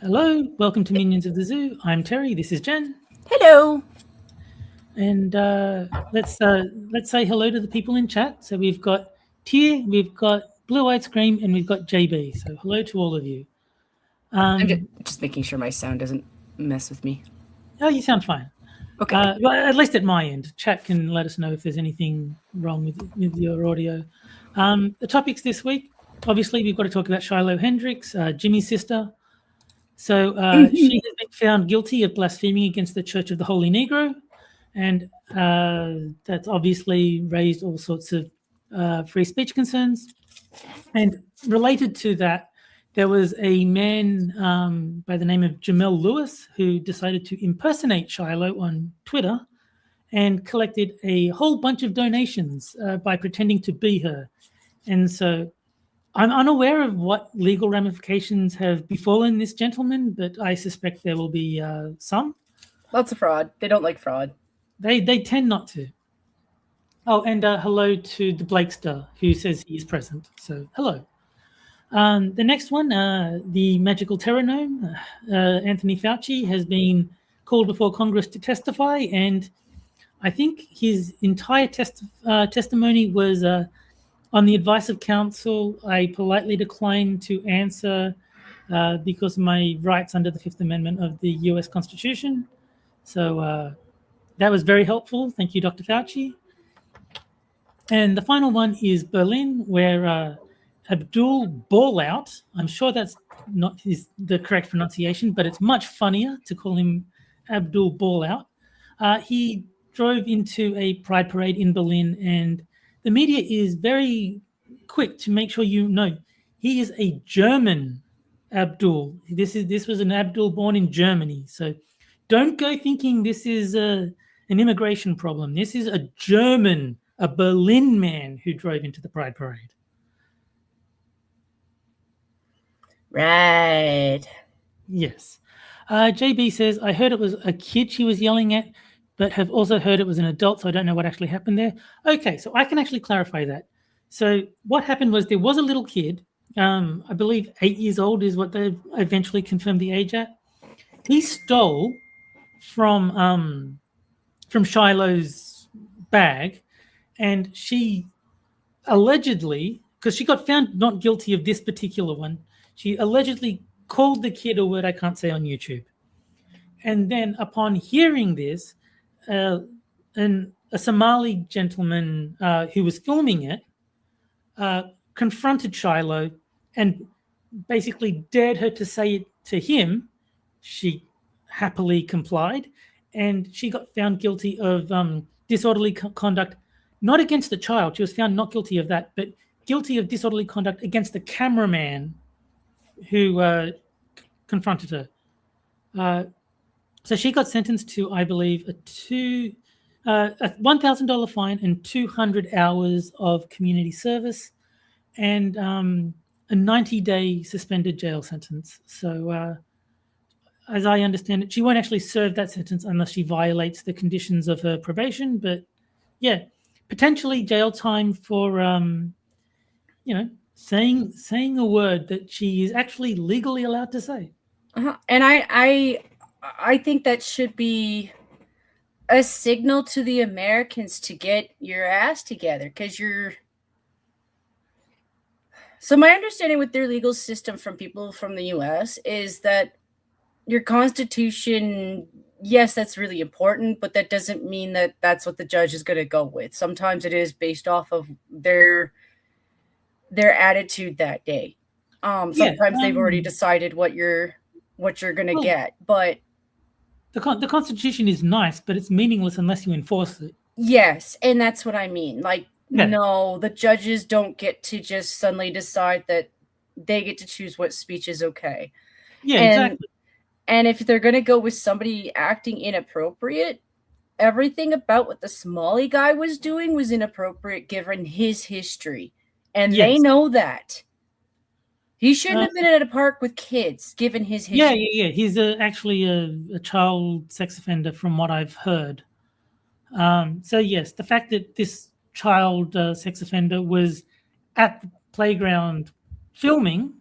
Hello, welcome to Minions of the Zoo. I'm Terry. This is Jen, Hello. and let's say hello to the people in chat. So we've got Tier, we've got Blue Eyed Scream, and we've got JB. So hello to all of you. I'm just making sure my sound doesn't mess with me. Oh, you sound fine. Okay. Well, at least at my end. Chat can let us know if there's anything wrong with your audio. The topics this week, obviously, we've got to talk about Shiloh Hendricks, Jimmy's sister. So she has been found guilty of blaspheming against the Church of the Holy Negro, and that's obviously raised all sorts of free speech concerns. And related to that, there was a man by the name of Jamel Lewis who decided to impersonate Shiloh on Twitter and collected a whole bunch of donations by pretending to be her. And so I'm unaware of what legal ramifications have befallen this gentleman, but I suspect there will be some. Lots of fraud. They don't like fraud. They tend not to. Oh, and hello to the Blakester who says he is present. So hello. The next one, the magical terror gnome, Anthony Fauci, has been called before Congress to testify, and I think his entire testimony was on the advice of counsel. I politely declined to answer because of my rights under the Fifth Amendment of the U.S. Constitution. So that was very helpful. Thank you, Dr. Fauci. And the final one is Berlin, where Abdul Ballout, I'm sure that's not the correct pronunciation, but it's much funnier to call him Abdul Ballout. He drove into a pride parade in Berlin, and the media is very quick to make sure you know he is a German Abdul. This was an Abdul born in Germany. So don't go thinking this is an immigration problem. This is a German, a Berlin man who drove into the pride parade. Right. Yes. JB says, I heard it was a kid she was yelling at, but have also heard it was an adult, so I don't know what actually happened there. Okay, so I can actually clarify that. So what happened was there was a little kid, I believe 8 years old is what they eventually confirmed the age at. He stole from Shiloh's bag, and she allegedly, because she got found not guilty of this particular one, she allegedly called the kid a word I can't say on YouTube. And then upon hearing this, a Somali gentleman who was filming it confronted Shiloh and basically dared her to say it to him. She happily complied, and she got found guilty of disorderly conduct, not against the child. She was found not guilty of that, but guilty of disorderly conduct against the cameraman who confronted her. So she got sentenced to, I believe, a $1,000 fine and 200 hours of community service, and a 90-day suspended jail sentence. So as I understand it, she won't actually serve that sentence unless she violates the conditions of her probation. But yeah, potentially jail time for saying a word that she is actually legally allowed to say. And I think that should be a signal to the Americans to get your ass together, because you're. So my understanding with their legal system from people from the U.S. is that your Constitution, yes, that's really important, but that doesn't mean that that's what the judge is going to go with. Sometimes it is based off of their attitude that day. Sometimes they've already decided what you're going to get, but the Constitution is nice, but it's meaningless unless you enforce it. Yes, and that's what I mean. Like, no, the judges don't get to just suddenly decide that they get to choose what speech is okay. Yeah, exactly. And if they're going to go with somebody acting inappropriate, everything about what the Somali guy was doing was inappropriate given his history. And they know that. He shouldn't have been at a park with kids, given his history. Yeah. He's actually a child sex offender, from what I've heard. So yes, the fact that this child sex offender was at the playground filming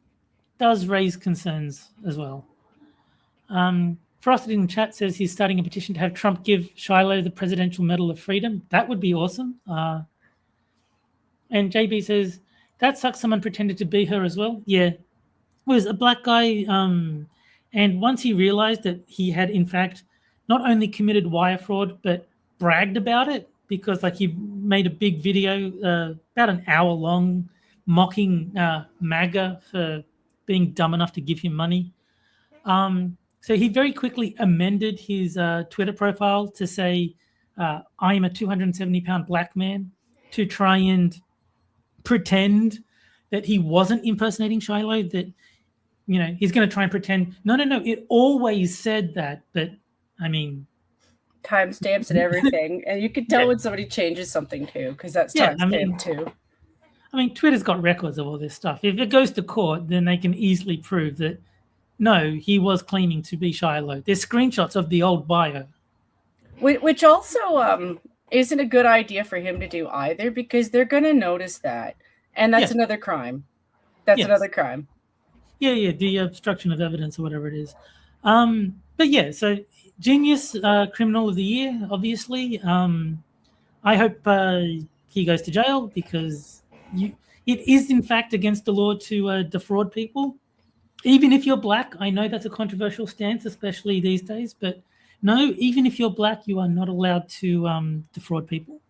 does raise concerns as well. Frosted in chat says he's starting a petition to have Trump give Shiloh the Presidential Medal of Freedom. That would be awesome. And JB says, that sucks, someone pretended to be her as well. Yeah. Was a black guy. And once he realized that he had, in fact, not only committed wire fraud, but bragged about it, because like he made a big video, about an hour long, mocking MAGA for being dumb enough to give him money. So he very quickly amended his Twitter profile to say, I am a 270-pound black man, to try and pretend that he wasn't impersonating Shiloh, that, you know, he's going to try and pretend, no, it always said that. But, I mean... timestamps and everything. And you can tell when somebody changes something, too, because that's timestamped, too. I mean, Twitter's got records of all this stuff. If it goes to court, then they can easily prove that, no, he was claiming to be Shiloh. There's screenshots of the old bio. Which also isn't a good idea for him to do either, because they're going to notice that. And that's another crime. That's another crime. Yeah, the obstruction of evidence or whatever it is. But yeah, so genius criminal of the year, obviously. I hope he goes to jail, because it is, in fact, against the law to defraud people. Even if you're black, I know that's a controversial stance, especially these days, but no, even if you're black, you are not allowed to defraud people.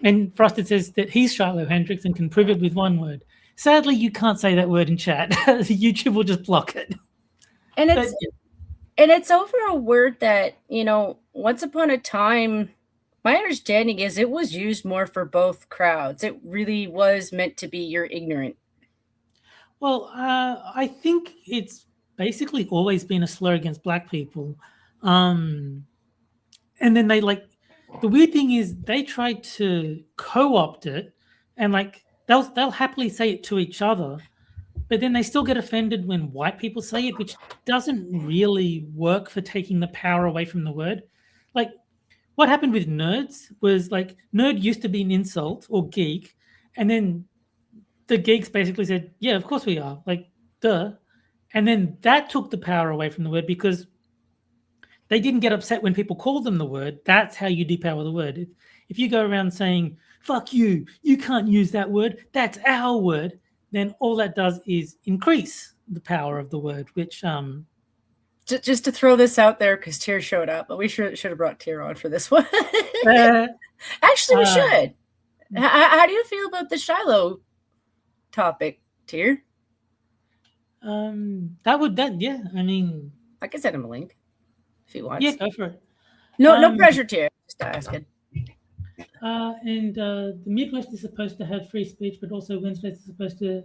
And Frosted says that he's Shiloh Hendricks and can prove it with one word. Sadly, you can't say that word in chat. YouTube will just block it. And it's over a word that, you know, once upon a time, my understanding is it was used more for both crowds. It really was meant to be you're ignorant. Well, I think it's basically always been a slur against black people. And then they the weird thing is they tried to co-opt it, and they'll happily say it to each other, but then they still get offended when white people say it, which doesn't really work for taking the power away from the word. Like, what happened with nerds was, like, nerd used to be an insult, or geek, and then the geeks basically said, yeah, of course we are, like, duh. And then that took the power away from the word, because they didn't get upset when people called them the word. That's how you depower the word. If you go around saying, fuck you, you can't use that word, that's our word, then all that does is increase the power of the word, which... Just to throw this out there, because Tyr showed up, but we should have brought Tyr on for this one. Actually, we should. How do you feel about the Shiloh topic, Tyr? Yeah, I mean... I can send him a link if he wants. Yeah, go for it. No pressure, Tyr. Just asking. And the Midwest is supposed to have free speech, but also Wednesdays is supposed to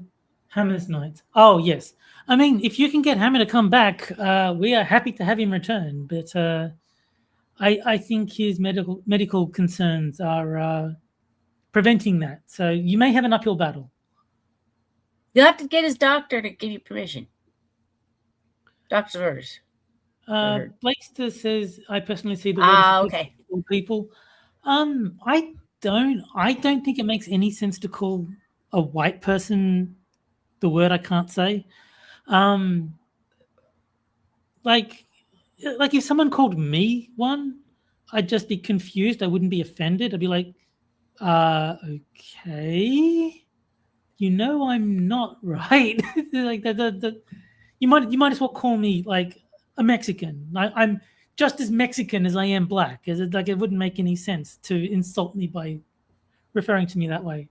Hammer's night. Oh, yes. I mean, if you can get Hammer to come back, we are happy to have him return. But I think his medical concerns are preventing that. So you may have an uphill battle. You'll have to get his doctor to give you permission. Doctor's orders. Blakester says, I personally see the word okay. People. I don't think it makes any sense to call a white person the word I can't say. Like if someone called me one, I'd just be confused. I wouldn't be offended. I'd be like, okay, you know, I'm not right. Like you might as well call me like a Mexican. I'm just as Mexican as I am black. It wouldn't make any sense to insult me by referring to me that way.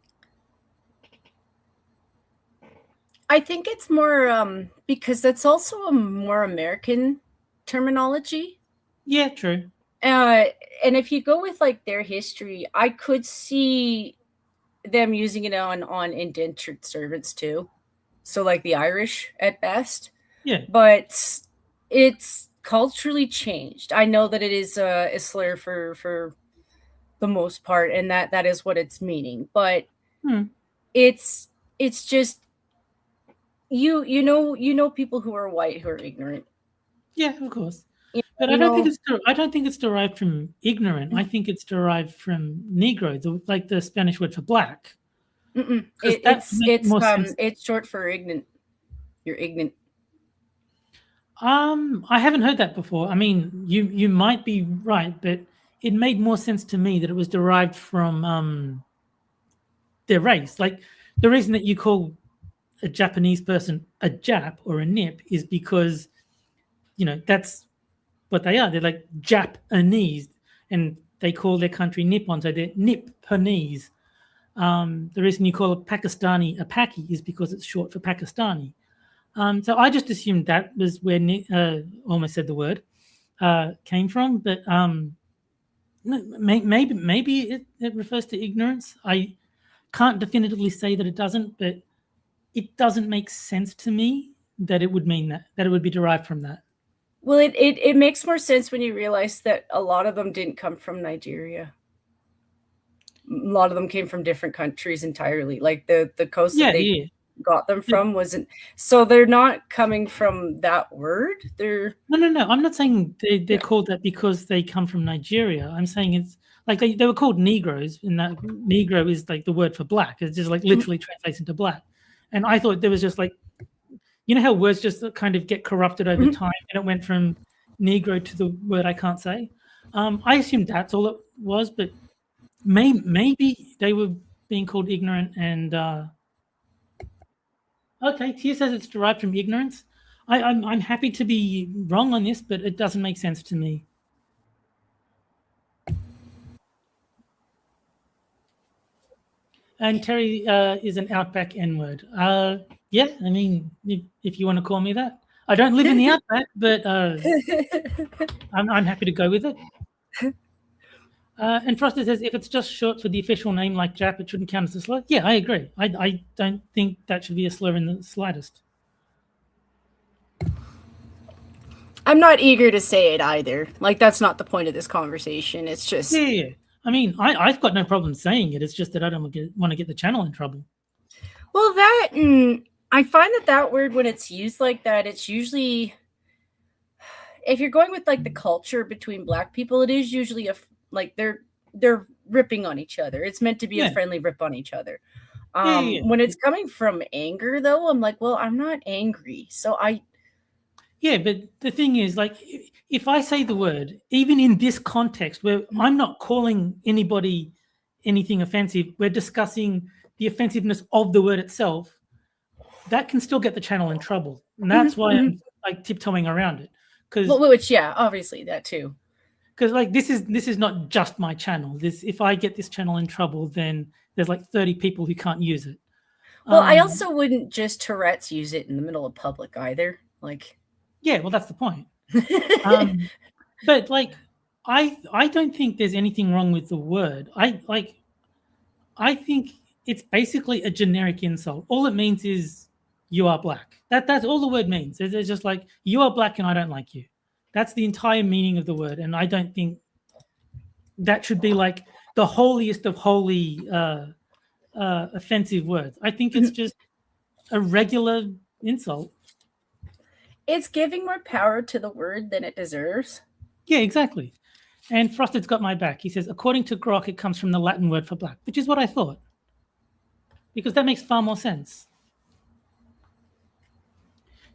I think it's more because that's also a more American terminology. Yeah, true. And if you go with like their history, I could see them using it on indentured servants too. So like the Irish at best. Yeah. But it's culturally changed. I know that it is a slur for the most part, and that is what it's meaning. But it's just you know people who are white who are ignorant. Yeah, of course. But I don't think it's derived from ignorant. I think it's derived from Negro, like the Spanish word for black. It's short for ignorant. You're ignorant. I haven't heard that before. I mean, you might be right, but it made more sense to me that it was derived from their race. Like the reason that you call a Japanese person a Jap or a Nip is because that's what they are. They're like Japanese, and they call their country Nippon, so they're Nipponese. The reason you call a Pakistani a Paki is because it's short for Pakistani. So I just assumed that was where almost said the word came from, but maybe it refers to ignorance. I can't definitively say that it doesn't, but it doesn't make sense to me that it would mean that it would be derived from that. Well, it makes more sense when you realize that a lot of them didn't come from Nigeria. A lot of them came from different countries entirely. Like the coast that they got them from wasn't, so they're not coming from that word. They're no. I'm not saying they're called that because they come from Nigeria. I'm saying it's like they were called Negroes, and that Negro is like the word for black. It's just like literally translates into black. And I thought there was just like, how words just kind of get corrupted over time, and it went from Negro to the word I can't say. I assumed that's all it was, but maybe they were being called ignorant. And okay, Tia says it's derived from ignorance. I'm happy to be wrong on this, but it doesn't make sense to me. And Terry is an Outback N-word. Yeah, I mean, if you want to call me that. I don't live in the Outback, but I'm happy to go with it. And Froster says, if it's just short for the official name like Jap, it shouldn't count as a slur. Yeah, I agree. I don't think that should be a slur in the slightest. I'm not eager to say it either. Like, that's not the point of this conversation. It's just... Yeah. I mean, I've got no problem saying it. It's just that I don't want to get the channel in trouble. Well, that... I find that word, when it's used like that, it's usually... If you're going with, like, the culture between Black people, it is usually like they're ripping on each other. It's meant to be a friendly rip on each other. When it's coming from anger, though, I'm like, well, I'm not angry. So Yeah, but the thing is, like, if I say the word, even in this context where I'm not calling anybody anything offensive, we're discussing the offensiveness of the word itself, that can still get the channel in trouble. And that's why I'm like tiptoeing around it. Which, yeah, obviously that too. Because like this is not just my channel. If I get this channel in trouble, then there's like 30 people who can't use it. Well, I also wouldn't just Tourette's use it in the middle of public either. Like, yeah, well, that's the point. But like, I don't think there's anything wrong with the word. I think it's basically a generic insult. All it means is you are Black. That's all the word means. It's just like, you are Black and I don't like you. That's the entire meaning of the word. And I don't think that should be like the holiest of holy offensive words. I think it's just a regular insult. It's giving more power to the word than it deserves. Yeah, exactly. And Frosted's got my back. He says, according to Grok, it comes from the Latin word for black, which is what I thought. Because that makes far more sense.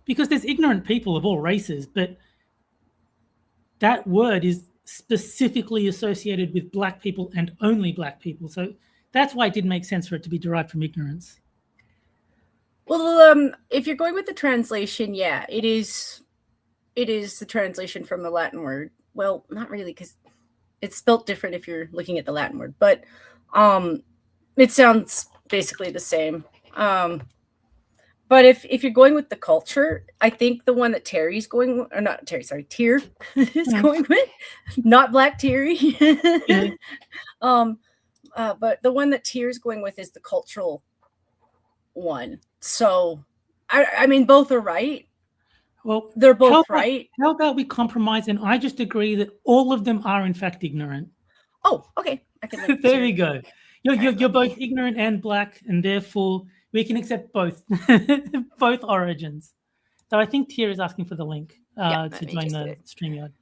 Because there's ignorant people of all races, but that word is specifically associated with Black people and only Black people. So that's why it did make sense for it to be derived from ignorance. Well, if you're going with the translation, yeah, it is the translation from the Latin word. Well, not really, because it's spelt different if you're looking at the Latin word, but it sounds basically the same. But if you're going with the culture, I think the one that Terry's going, or not Terry, sorry, Tier is going with, not Black Terry. But the one that Tier's going with is the cultural one. So, I mean, both are right. Well, they're both right. How about we compromise and I just agree that all of them are in fact ignorant? Oh, okay. I can there we go. You're both ignorant and Black, and therefore we can accept both both origins. So I think Tier is asking for the link to join the StreamYard.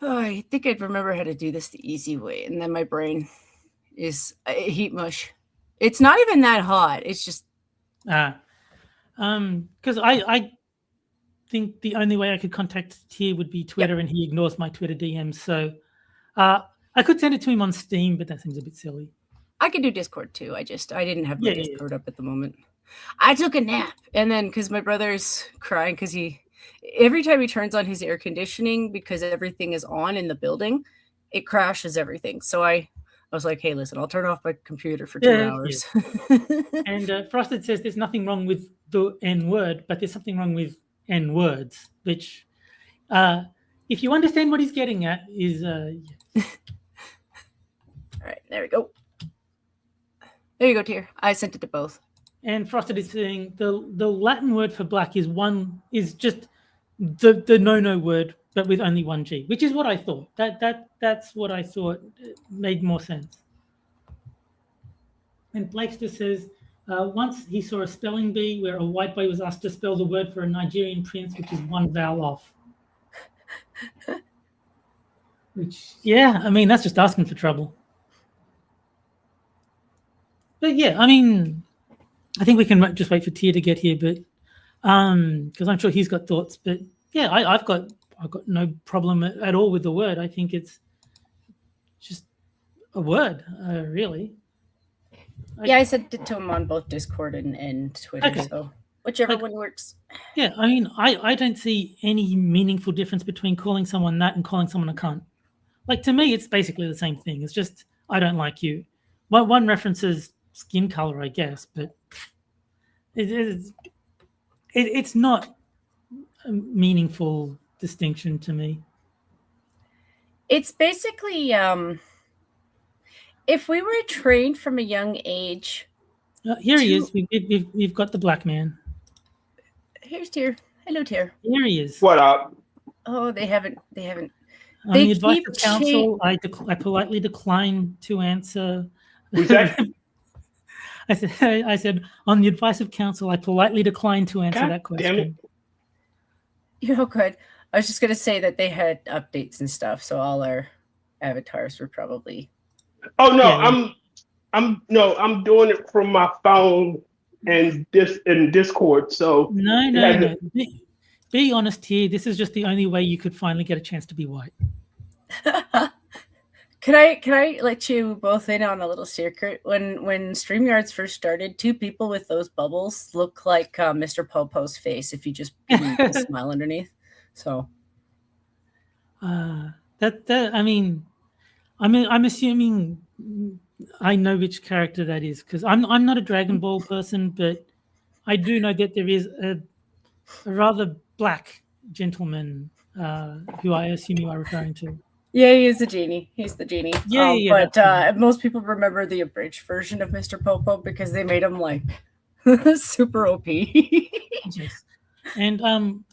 Oh, I think I'd remember how to do this the easy way, and then my brain is heat mush. It's not even that hot. It's just because think the only way I could contact Tier would be Twitter, and he ignores my Twitter DMs. So I could send it to him on Steam, but that seems a bit silly. I could do Discord too. I didn't have my Yeah, Discord up at the moment. I took a nap, and then because my brother's crying because every time he turns on his air conditioning, because everything is on in the building, it crashes everything. So I was like, hey, listen, I'll turn off my computer for 2 hours. And Frosted says there's nothing wrong with the N word, but there's something wrong with N words, which, if you understand what he's getting at, is All right, there we go. There you go, Tier. I sent it to both. And Frosted is saying the Latin word for black is just the no word, but with only one G, which is what I thought. That's what I thought made more sense. And Blakester says once he saw a spelling bee where a white boy was asked to spell the word for a Nigerian prince, which is one vowel off. Which, yeah, I mean, that's just asking for trouble. But yeah, I mean, I think we can just wait for Tier to get here, but because I'm sure he's got thoughts. But yeah, I've got no problem at all with the word. I think it's just a word, really. Yeah, I sent it to him on both Discord and Twitter, Okay. so whichever one works. Yeah, I mean, I don't see any meaningful difference between calling someone that and calling someone a cunt. Like, to me, it's basically the same thing. It's just, I don't like you. One references skin color, I guess, but it's not a meaningful distinction to me. It's basically, if we were trained from a young age. Here he is. We've got the black man. Here's Tier. Hello, Tier. Here he is. What up? Oh, they haven't. On the advice of counsel, I politely decline to answer. Who's that? I said, on the advice of counsel, I politely decline to answer that question. Damn it. You're good. I was just gonna say that they had updates and stuff, so all our avatars were probably. Oh no, Yeah. I'm doing it from my phone and Discord. So No. Be honest here. This is just the only way you could finally get a chance to be white. Can I let you both in on a little secret? When StreamYards first started, 2 people with those bubbles look like Mr. Popo's face if you just put a smile underneath. So I'm assuming I know which character that is, because I'm not a Dragon Ball person, but I do know that there is a rather black gentleman who I assume you are referring to. yeah, he is a genie. He's the genie. Yeah. But most people remember the abridged version of Mr. Popo because they made him like super OP. Yes. And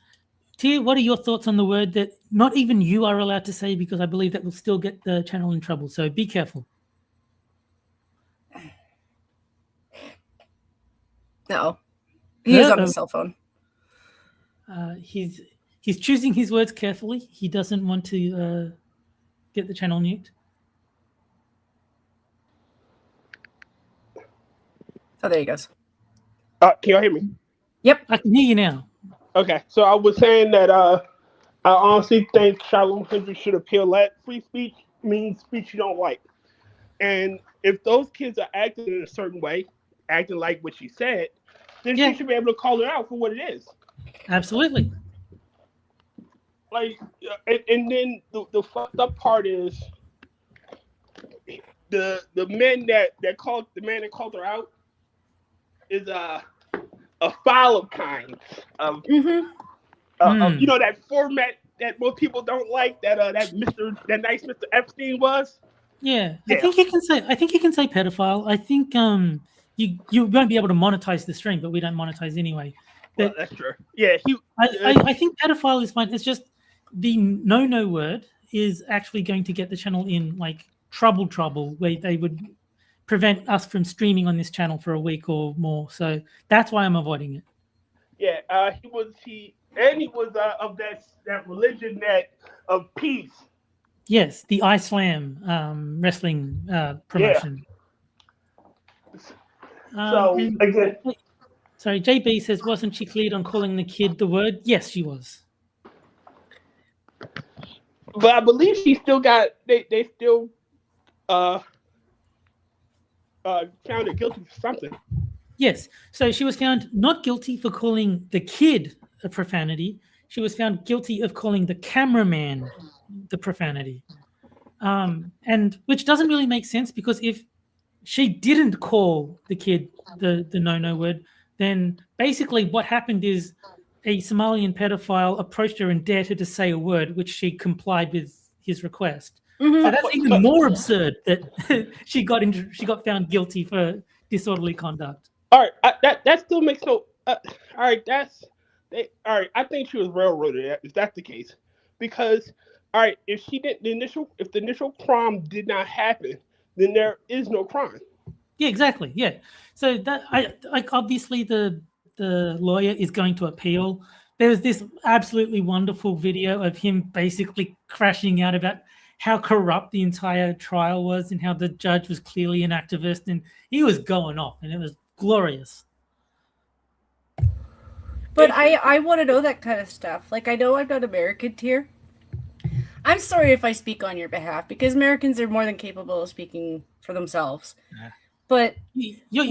Tia, what are your thoughts on the word that not even you are allowed to say, because I believe that will still get the channel in trouble. So be careful. No, he is on his cell phone. He's choosing his words carefully. He doesn't want to get the channel nuked. Oh, there he goes. Can y'all hear me? Yep. I can hear you now. Okay, so I was saying that I honestly think Shiloh 100 should appeal that free speech means speech you don't like. And if those kids are acting in a certain way, acting like what she said, then she should be able to call it out for what it is. Absolutely. Like, and then the fucked up part is the man that called her out is a foul of kind of you know, that format that most people don't like, that nice Mr. Epstein was. Yeah. I think you can say pedophile. I think you won't be able to monetize the stream, but we don't monetize anyway. But well, that's true. Yeah, I think pedophile is fine. It's just the no word is actually going to get the channel in like trouble where they would prevent us from streaming on this channel for a week or more. So that's why I'm avoiding it. Yeah, he was of that religion of peace. Yes, the Islam wrestling promotion. So again, Sorry, JB says, wasn't she cleared on calling the kid the word? Yes, she was. But I believe she still got they still found her guilty for something. Yes. So she was found not guilty for calling the kid a profanity. She was found guilty of calling the cameraman the profanity. And which doesn't really make sense, because if she didn't call the kid the no word, then basically what happened is a Somalian pedophile approached her and dared her to say a word, which she complied with his request. So that's even more absurd that she got found guilty for disorderly conduct. All right, that still makes no. All right, all right. I think she was railroaded if that's the case, because all right, if the initial crime did not happen, then there is no crime. Yeah, exactly. Yeah. So that I obviously the lawyer is going to appeal. There's this absolutely wonderful video of him basically crashing out about how corrupt the entire trial was and how the judge was clearly an activist, and he was going off, and it was glorious. But I want to know that kind of stuff. Like, I know I'm not American here. I'm sorry if I speak on your behalf, because Americans are more than capable of speaking for themselves. Yeah. But you're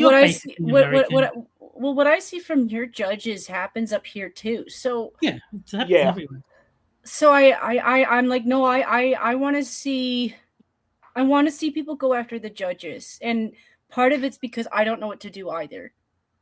what I see from your judges happens up here too. So yeah, it happens everywhere. So I'm like, no, I want to see people go after the judges, and part of it's because I don't know what to do either.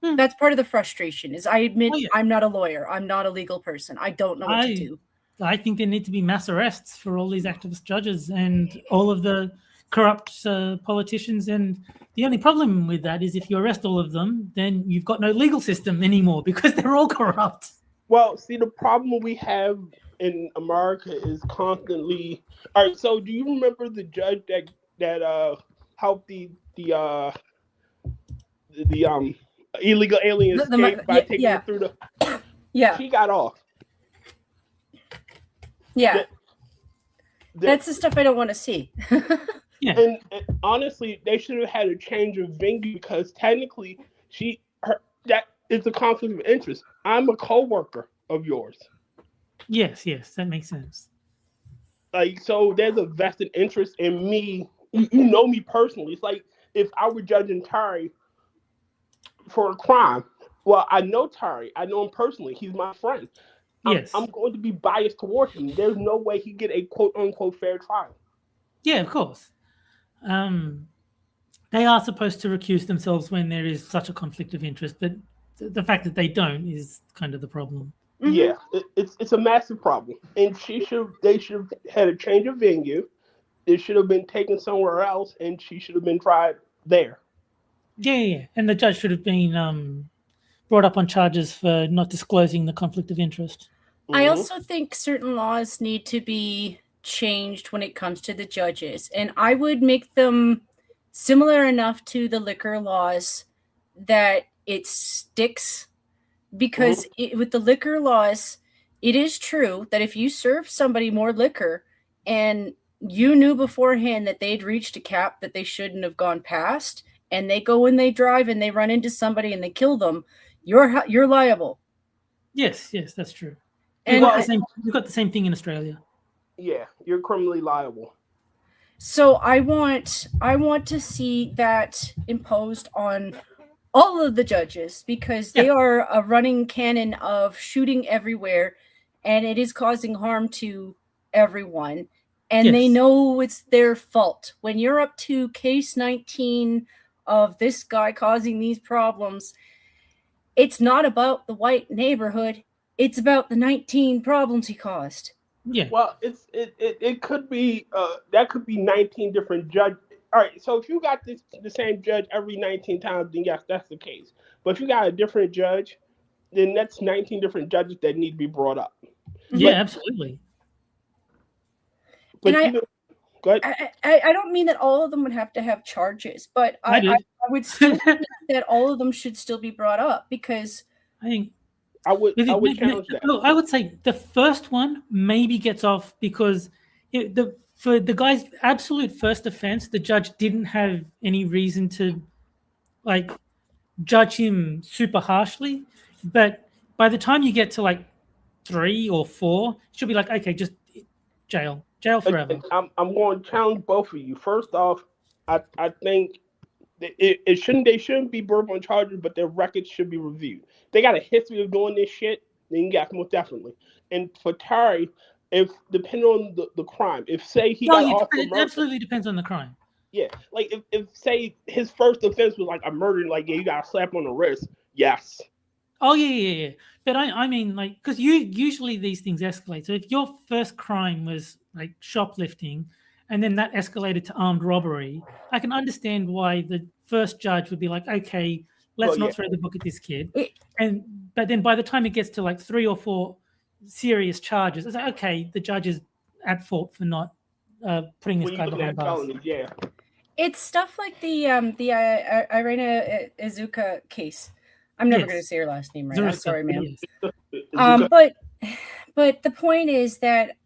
That's part of the frustration. Is I admit I'm not a lawyer. I'm not a legal person. I don't know what to do. I think there need to be mass arrests for all these activist judges and all of the corrupt politicians. And the only problem with that is if you arrest all of them, then you've got no legal system anymore, because they're all corrupt. Well, see, the problem we have in America is constantly. All right, so do you remember the judge that helped the illegal alien escape by taking it through the? Yeah, he got off. Yeah, that's the stuff I don't want to see. Yeah, and honestly, they should have had a change of venue, because technically, that is a conflict of interest. I'm a coworker of yours. Yes, that makes sense. Like, so there's a vested interest in me. You know me personally. It's like if I were judging Tari for a crime. Well, I know Tari. I know him personally. He's my friend. Yes. I'm going to be biased towards him. There's no way he'd get a quote-unquote fair trial. Yeah, of course. They are supposed to recuse themselves when there is such a conflict of interest, but the fact that they don't is kind of the problem. Mm-hmm. Yeah, it's a massive problem. And they should have had a change of venue. It should have been taken somewhere else, and she should have been tried there. Yeah. And the judge should have been brought up on charges for not disclosing the conflict of interest. I also think certain laws need to be changed when it comes to the judges, and I would make them similar enough to the liquor laws that it sticks, because with the liquor laws, it is true that if you serve somebody more liquor and you knew beforehand that they'd reached a cap that they shouldn't have gone past, and they go and they drive and they run into somebody and they kill them, you're liable. Yes, that's true. And we've got the same thing in Australia. Yeah, you're criminally liable. So I want to see that imposed on all of the judges, because they are a running cannon of shooting everywhere, and it is causing harm to everyone. And they know it's their fault. When you're up to case 19 of this guy causing these problems, it's not about the white neighborhood. It's about the 19 problems he caused. Yeah. Well, it could be that could be 19 different judges. All right, so if you got the same judge every 19 times, then yes, that's the case. But if you got a different judge, then that's 19 different judges that need to be brought up. Yeah, absolutely. But go ahead. I don't mean that all of them would have to have charges, but I would still think that all of them should still be brought up, because I think I would challenge that. Look, I would say the first one maybe gets off because for the guy's absolute first offense, the judge didn't have any reason to judge him super harshly, but by the time you get to like 3 or 4, she'll be like, okay, just jail forever. I'm going to challenge both of you. First off, I think it shouldn't they shouldn't be brought on charges, but their records should be reviewed. They got a history of doing this shit, then yeah, most definitely. And for Terry, if depending on the crime, if say he got off for it murder, absolutely depends on the crime. yeah, like if say his first offense was like a murder, like yeah, you got a slap on the wrist, yes. Oh yeah. But I mean, like, because usually these things escalate. So if your first crime was like shoplifting, and then that escalated to armed robbery, I can understand why the first judge would be like, okay, let's not throw the book at this kid. But then by the time it gets to like 3 or 4 serious charges, it's like, okay, the judge is at fault for not putting this guy behind bars. Yeah. It's stuff like the Irina Izuka case. I'm never going to say her last name right. I'm sorry, ma'am. But the point is that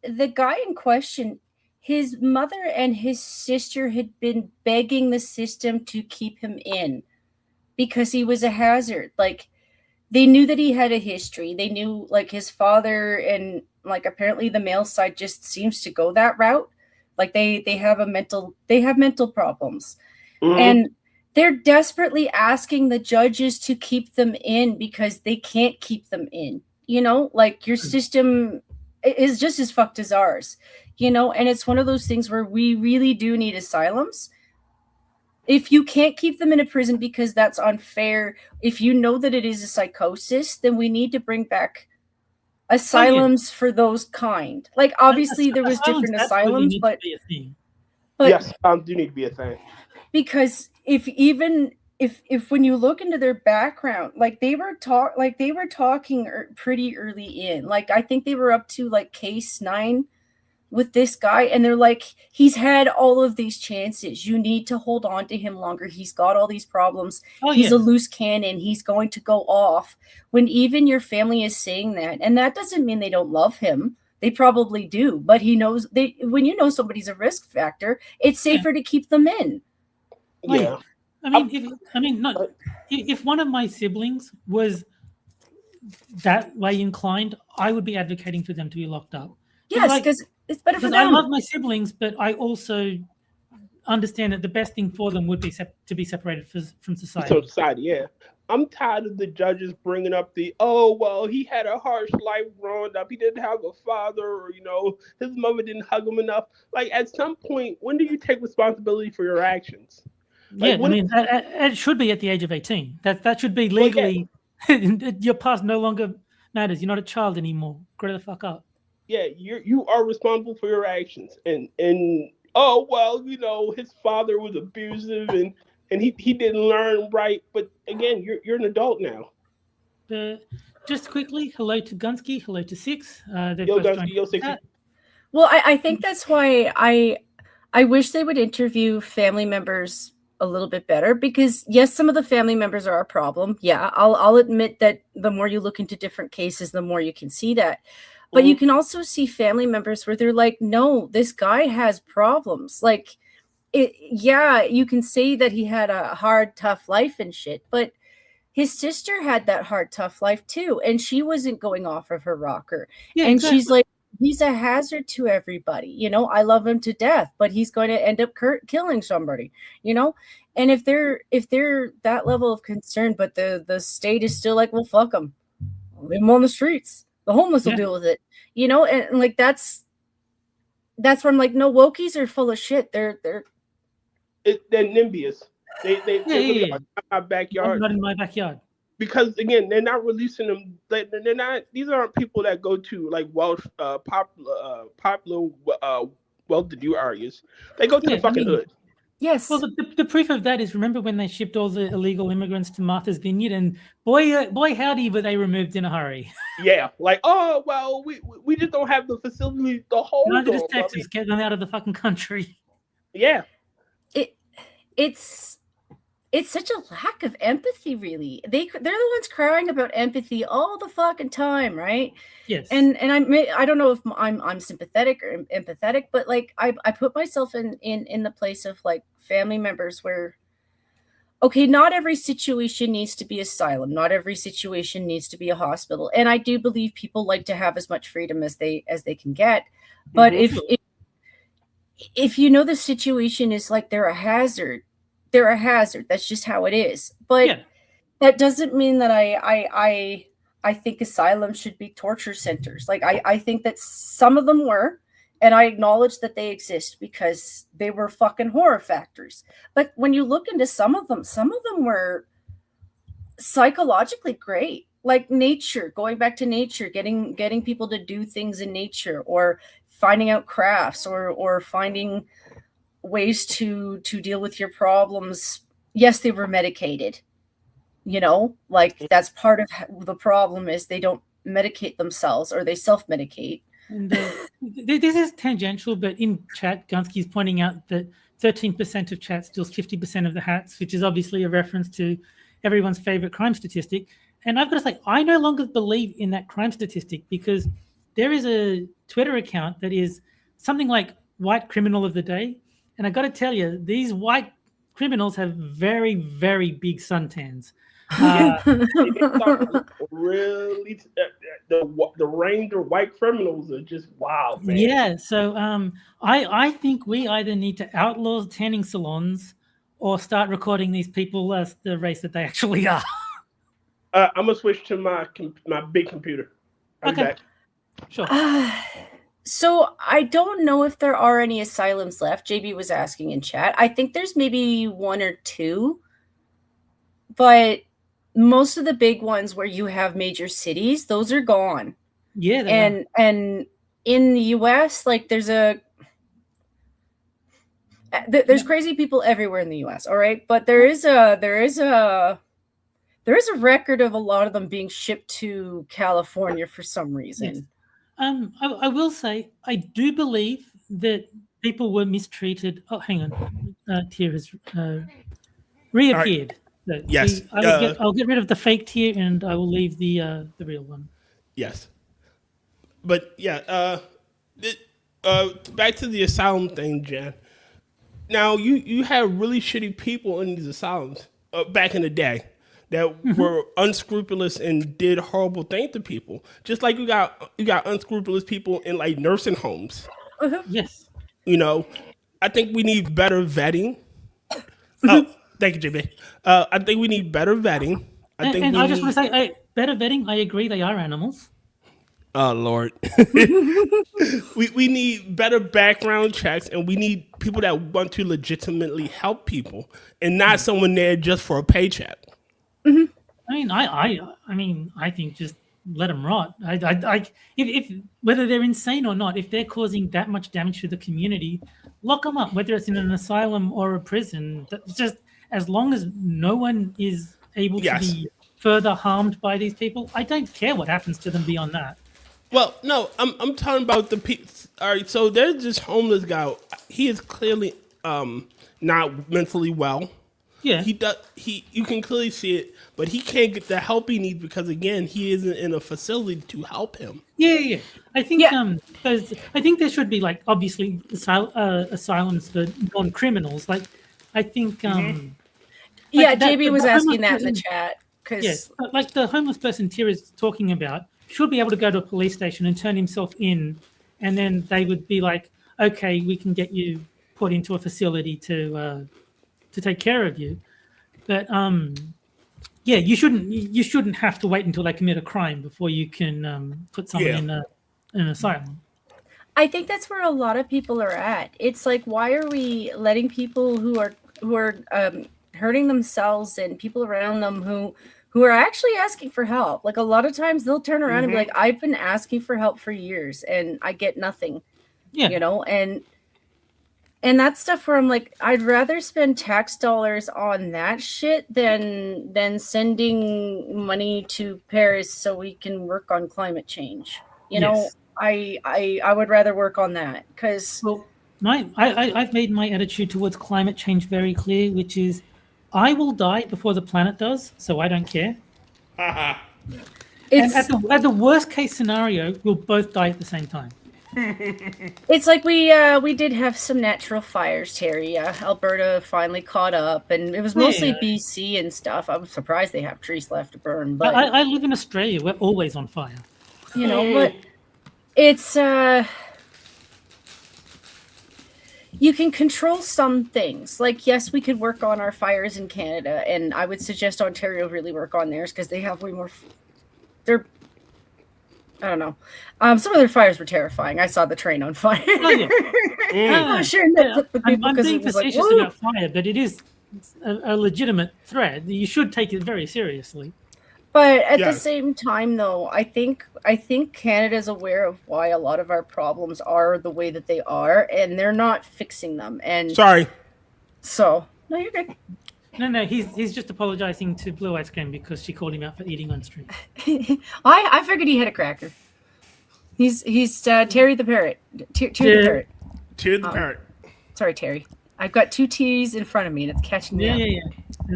the guy in question, his mother and his sister had been begging the system to keep him in because he was a hazard. Like, they knew that he had a history. They knew, like, his father, and like apparently the male side just seems to go that route. Like they have mental problems. Mm-hmm. And they're desperately asking the judges to keep them in because they can't keep them in. You know, like, your system is just as fucked as ours, you know, and it's one of those things where we really do need asylums. If you can't keep them in a prison because that's unfair, if you know that it is a psychosis, then we need to bring back asylums for those kind. Like, obviously there was different asylums, but yes, do need to be a thing. Because if when you look into their background, like they were talking pretty early in, like I think they were up to like case 9 with this guy, and they're like, he's had all of these chances, you need to hold on to him longer, he's got all these problems, he's a loose cannon, he's going to go off. When even your family is saying that, and that doesn't mean they don't love him, they probably do, but he knows when you know somebody's a risk factor, it's safer to keep them in. Yeah. If one of my siblings was that way inclined, I would be advocating for them to be locked up. Yes, because it's better for them. I love my siblings, but I also understand that the best thing for them would be to be separated from society. So society, yeah. I'm tired of the judges bringing up he had a harsh life growing up. He didn't have a father, or, his mother didn't hug him enough. Like, at some point, when do you take responsibility for your actions? Like, it should be at the age of 18. That should be legally. Your past no longer matters. You're not a child anymore. Grow the fuck up. Yeah, you are responsible for your actions. And his father was abusive and he didn't learn right. But again, you're an adult now. Just quickly, hello to Gunsky, hello to Six. Yo, Gunsky, yo, Six. Well, I think that's why I wish they would interview family members a little bit better, because yes, some of the family members are a problem. Yeah, I'll admit that the more you look into different cases, the more you can see that. But you can also see family members where they're like, no, this guy has problems. Like, you can say that he had a hard, tough life and shit, but his sister had that hard, tough life too, and she wasn't going off of her rocker. Yeah, and exactly. She's like, he's a hazard to everybody. I love him to death, but he's going to end up killing somebody. And if they're that level of concern, but the state is still like, well, fuck them, leave them on the streets. The homeless will deal with it. And like that's where I'm like, no, wokies are full of shit. They're NIMBYs. They're my backyard. Not in my backyard. Because again, they're not releasing them. They're not. These aren't people that go to like popular, well-to-do areas. They go to the fucking hood. Yes. Well, the proof of that is, remember when they shipped all the illegal immigrants to Martha's Vineyard, and boy howdy, were they removed in a hurry. Yeah, like, we just don't have the facilities to hold them. Just Texas, get them out of the fucking country. Yeah. It's such a lack of empathy, really. They're the ones crying about empathy all the fucking time, right? Yes. And I don't know if I'm sympathetic or empathetic, but like I put myself in the place of like family members where okay, not every situation needs to be asylum. Not every situation needs to be a hospital. And I do believe people like to have as much freedom as they can get. But if you know the situation is like they're a hazard, they're a hazard. That's just how it is. But that doesn't mean that I think asylum should be torture centers. Like I think that some of them were, and I acknowledge that they exist because they were fucking horror factories. But when you look into some of them were psychologically great. Like nature, going back to nature, getting people to do things in nature, or finding out crafts, or finding ways to deal with your problems. Yes, they were medicated. You know, like that's part of the problem is they don't medicate themselves, or they self-medicate. And this is tangential, but in chat, Gunsky's pointing out that 13% of chat steals 50% of the hats, which is obviously a reference to everyone's favorite crime statistic. And I've got to say, I no longer believe in that crime statistic, because there is a Twitter account that is something like White Criminal of the Day. And I got to tell you, these white criminals have very, very big suntans. Really, the range of white criminals are just wild, man. Yeah, so I think we either need to outlaw tanning salons or start recording these people as the race that they actually are. I'm gonna switch to my big computer. I'll be back. Sure. So I don't know if there are any asylums left. JB was asking in chat. I think there's maybe one or two, but most of the big ones where you have major cities, those are gone. Yeah. And in the US, like there's crazy people everywhere in the US, all right? But there is a record of a lot of them being shipped to California for some reason. Yes. I will say, I do believe that people were mistreated. Oh, hang on. Tier has reappeared. So yes. I'll get rid of the fake tier, and I will leave the real one. Yes. But yeah, back to the asylum thing, Jen. Now you had really shitty people in these asylums back in the day that were unscrupulous and did horrible things to people. Just like you got unscrupulous people in like nursing homes. Yes. You know, I think we need better vetting. Oh, thank you, JB. I think we need better vetting. I just want to say, better vetting. I agree, they are animals. Oh Lord, we need better background checks, and we need people that want to legitimately help people, and not someone there just for a paycheck. I mean, I think just let them rot. If whether they're insane or not, if they're causing that much damage to the community, lock them up. Whether it's in an asylum or a prison, that's just as long as no one is able to be further harmed by these people. I don't care what happens to them beyond that. Well, no, I'm talking about the people. All right, so there's this homeless guy. He is clearly not mentally well. Yeah, you can clearly see it, but he can't get the help he needs because again, he isn't in a facility to help him. Yeah. I think I think there should be like obviously asylums for non-criminals. Like I think JB was asking that in the chat because like the homeless person Tira is talking about should be able to go to a police station and turn himself in, and then they would be like, okay, we can get you put into a facility to take care of you. But you shouldn't have to wait until they commit a crime before you can put someone in an asylum. I think that's where a lot of people are at. It's like, why are we letting people who are hurting themselves and people around them who are actually asking for help? Like a lot of times they'll turn around and be like, I've been asking for help for years and I get nothing. Yeah. You know, and that's stuff where I'm like, I'd rather spend tax dollars on that shit than sending money to Paris so we can work on climate change. You know, I would rather work on that because I've made my attitude towards climate change very clear, which is I will die before the planet does, so I don't care. And at the worst case scenario, we'll both die at the same time. It's like we did have some natural fires, Terry. Alberta finally caught up, and it was mostly BC and stuff. I'm surprised they have trees left to burn. But I live in Australia. We're always on fire. But it's you can control some things. Like, yes, we could work on our fires in Canada, and I would suggest Ontario really work on theirs because they have way more. I don't know. Some of their fires were terrifying. I saw the train on fire. Oh, yeah. I'm sharing that clip with people I'm because being it was like, facetious whoa. about fire, but it is a legitimate threat. You should take it very seriously. But at the same time, though, I think Canada's aware of why a lot of our problems are the way that they are, and they're not fixing them. And sorry. So no, you're good. No, he's just apologizing to Blue Ice Cream because she called him out for eating on stream. I figured he had a cracker. He's Terry the parrot. Terry the parrot. Terry the parrot. Sorry, Terry. I've got two T's in front of me, and it's catching me up.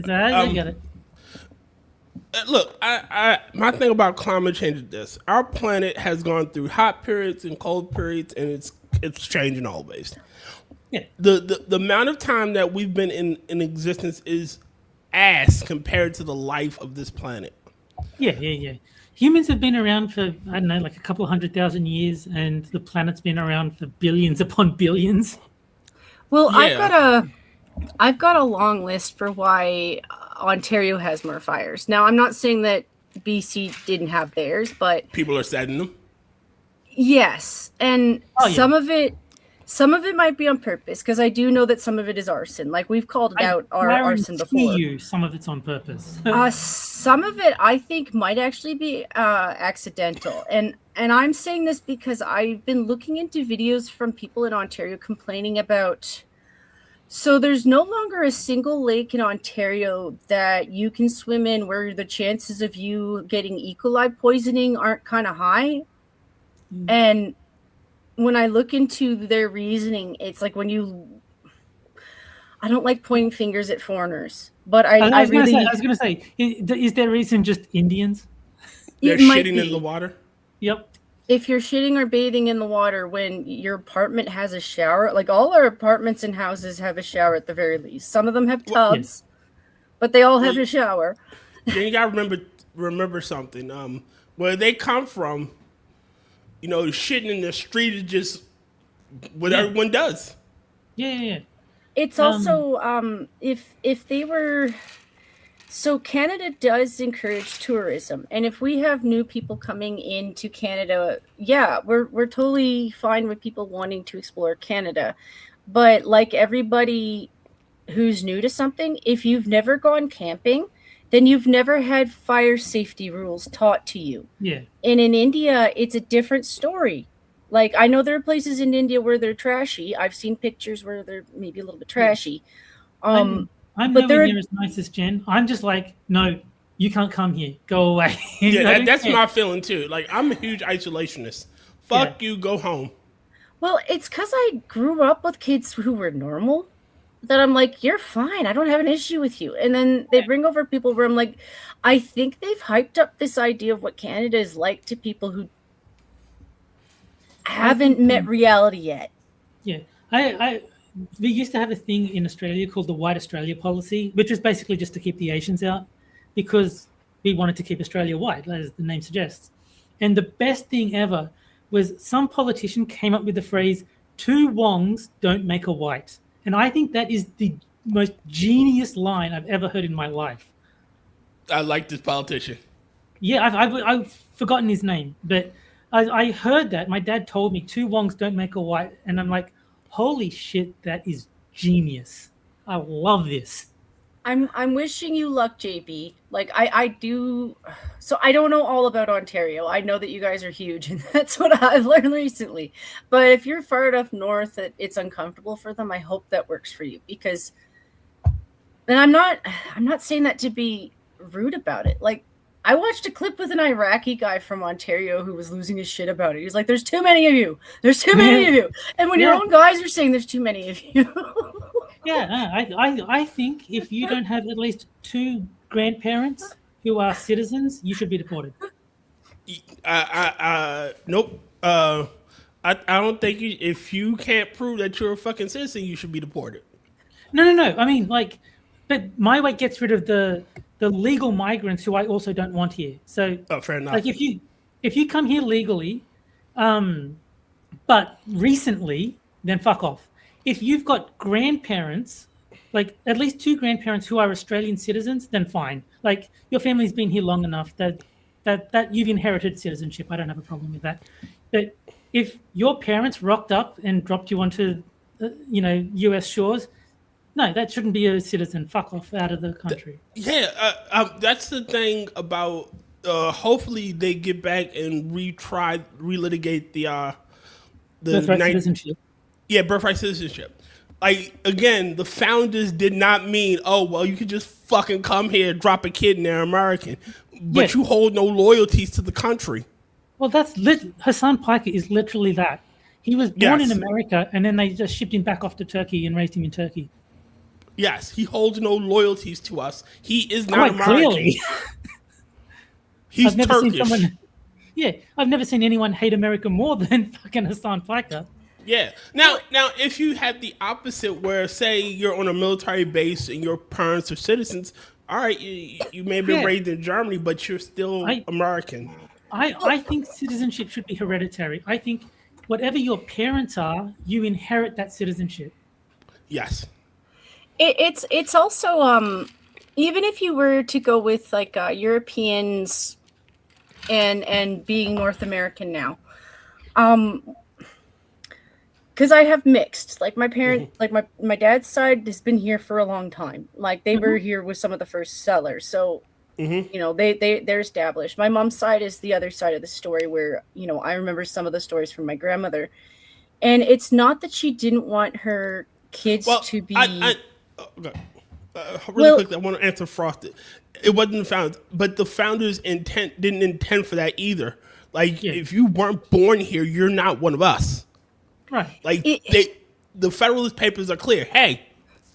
Yeah. I get it. Look, my thing about climate change is this: our planet has gone through hot periods and cold periods, and it's changing always. Yeah. The amount of time that we've been in existence is ass compared to the life of this planet. Yeah. Humans have been around for, I don't know, like a couple of 100,000 years, and the planet's been around for billions upon billions. Well, yeah. I've got a long list for why Ontario has more fires. Now, I'm not saying that BC didn't have theirs, but people are setting them. Yes, and some of it might be on purpose because I do know that some of it is arson. Like we've called out our arson before. Some of it's on purpose. Some of it I think might actually be accidental, and I'm saying this because I've been looking into videos from people in Ontario complaining about. So there's no longer a single lake in Ontario that you can swim in where the chances of you getting E. coli poisoning aren't kind of high. And when I look into their reasoning, it's like I don't like pointing fingers at foreigners, but I was going to say, is their reason just Indians? They're shitting in the water? Yep. If you're shitting or bathing in the water when your apartment has a shower, like all our apartments and houses have a shower at the very least. Some of them have tubs, but they all have a shower. Then you gotta remember something. Where they come from, shitting in the street is just what everyone does. Yeah. It's also if they were. So Canada does encourage tourism, and if we have new people coming into Canada, we're totally fine with people wanting to explore Canada. But like everybody who's new to something, if you've never gone camping, then you've never had fire safety rules taught to you. Yeah. And in India, it's a different story. Like I know there are places in India where they're trashy. I've seen pictures where they're maybe a little bit trashy. I'm nowhere near as nice as Jen. I'm just like, no, you can't come here. Go away. Yeah, that's my feeling too. Like, I'm a huge isolationist. Fuck you, go home. Well, it's because I grew up with kids who were normal that I'm like, you're fine. I don't have an issue with you. And then they bring over people where I'm like, I think they've hyped up this idea of what Canada is like to people who haven't met reality yet. Yeah. We used to have a thing in Australia called the White Australia policy, which was basically just to keep the Asians out because we wanted to keep Australia white, as the name suggests. And the best thing ever was some politician came up with the phrase, 2 Wongs don't make a white. And I think that is the most genius line I've ever heard in my life. I like this politician. Yeah, I've forgotten his name, but I heard that. My dad told me 2 Wongs don't make a white. And I'm like, holy shit, that is genius. I love this. I'm wishing you luck, JB. Like I do. So I don't know all about Ontario. I know that you guys are huge, and that's what I've learned recently. But if you're far enough north that it's uncomfortable for them, I hope that works for you. Because, and I'm not saying that to be rude about it. Like I watched a clip with an Iraqi guy from Ontario who was losing his shit about it. He's like, "There's too many of you. There's too many of you." And when your own guys are saying there's too many of you. I think if you don't have at least 2 grandparents who are citizens, you should be deported. Nope. I don't think if you can't prove that you're a fucking citizen, you should be deported. No. I mean, like, but my way gets rid of the legal migrants who I also don't want here. So, Fair enough. like, if you come here legally, but recently, then fuck off. If you've got grandparents, like at least 2 grandparents who are Australian citizens, then fine. Like your family's been here long enough that you've inherited citizenship. I don't have a problem with that. But if your parents rocked up and dropped you onto, U.S. shores, no, that shouldn't be a citizen. Fuck off out of the country. That's the thing about. Hopefully, they get back and relitigate the Birthright citizenship. Yeah, birthright citizenship. Like again, the founders did not mean, oh well, you could just fucking come here, drop a kid, and they're American, but you hold no loyalties to the country. Well, Hassan Piker is literally that. He was born in America, and then they just shipped him back off to Turkey and raised him in Turkey. Yes, he holds no loyalties to us. He is not American. Clearly. He's Turkish. I've never seen anyone hate America more than fucking Hassan Piker. Yeah. Now, if you had the opposite, where say you're on a military base and your parents are citizens, all right, you may have been raised in Germany, but you're still American. I think citizenship should be hereditary. I think whatever your parents are, you inherit that citizenship. Yes. It's also even if you were to go with like Europeans and being North American now, because I have mixed. Like my parents, like my dad's side has been here for a long time. Like they were here with some of the first settlers, so they're established. My mom's side is the other side of the story, where I remember some of the stories from my grandmother, and it's not that she didn't want her kids to be. Really quickly, I want to answer Frosted. It wasn't the founders, but the founders didn't intend for that either. Like, if you weren't born here, you're not one of us. Right. Like, the Federalist Papers are clear. Hey,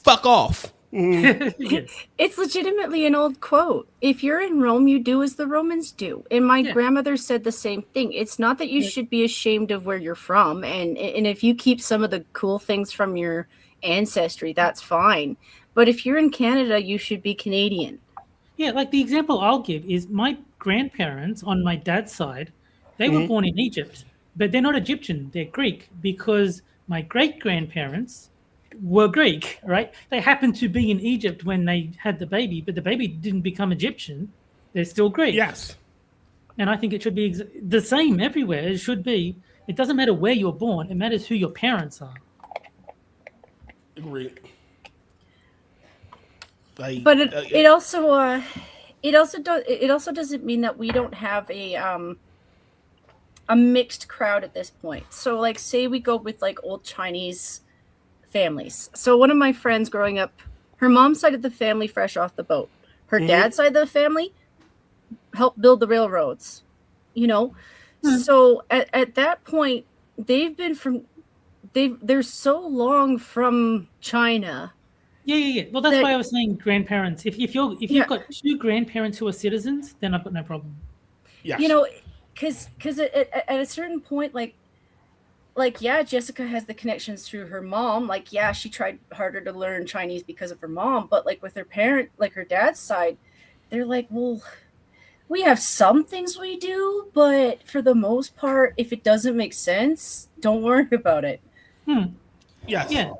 fuck off. It's legitimately an old quote. If you're in Rome, you do as the Romans do. And my grandmother said the same thing. It's not that you should be ashamed of where you're from. And if you keep some of the cool things from your ancestry, that's fine. But if you're in Canada, you should be Canadian. Yeah, like the example I'll give is my grandparents on my dad's side, they were born in Egypt, but they're not Egyptian, they're Greek, because my great-grandparents were Greek, right? They happened to be in Egypt when they had the baby, but the baby didn't become Egyptian. They're still Greek. Yes. And I think it should be the same everywhere. It should be. It doesn't matter where you're born. It matters who your parents are. Agreed. But it also doesn't mean that we don't have a mixed crowd at this point. So like say we go with like old Chinese families. So one of my friends growing up, her mom's side of the family fresh off the boat. Her dad's side of the family helped build the railroads. So at that point they're so long from China. Yeah. Well, that's why I was saying grandparents. If you've got 2 grandparents who are citizens, then I've got no problem. Yes. Because at a certain point, Jessica has the connections through her mom. Like, she tried harder to learn Chinese because of her mom, but like with her parent, like her dad's side, they're like, well, we have some things we do, but for the most part, if it doesn't make sense, don't worry about it. Yes. Yeah.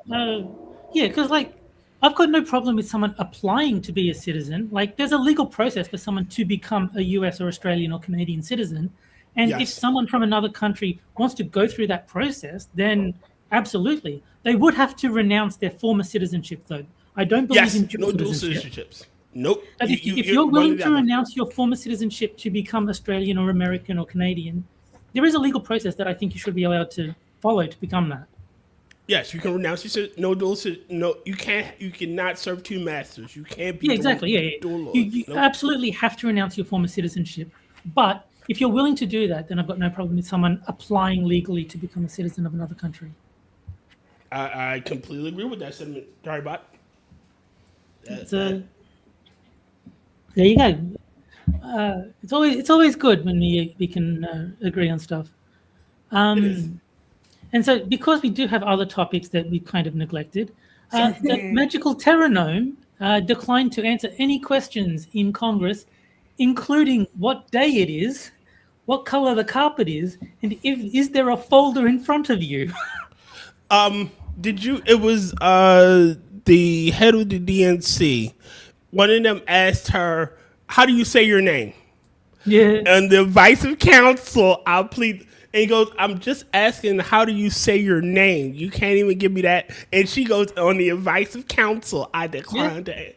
Because like, I've got no problem with someone applying to be a citizen. Like, there's a legal process for someone to become a US or Australian or Canadian citizen. And if someone from another country wants to go through that process, then absolutely. They would have to renounce their former citizenship, though. I don't believe in dual citizenships. Nope. If you're willing to renounce your former citizenship to become Australian or American or Canadian, there is a legal process that I think you should be allowed to follow to become that. Yes, you can renounce your you can't. You cannot serve 2 masters. You can't be. Yeah, exactly. You absolutely have to renounce your former citizenship. But if you're willing to do that, then I've got no problem with someone applying legally to become a citizen of another country. I completely agree with that sentiment. Sorry, bot. There you go. It's always good when we can agree on stuff. And so, because we do have other topics that we kind of neglected, the magical terror gnome declined to answer any questions in Congress, including what day it is, what color the carpet is, and is there a folder in front of you? It was the head of the DNC. One of them asked her, "How do you say your name?" Yeah. And the vice of counsel, I'll plead. And he goes, "I'm just asking, how do you say your name? You can't even give me that." And she goes, "On the advice of counsel, I declined to."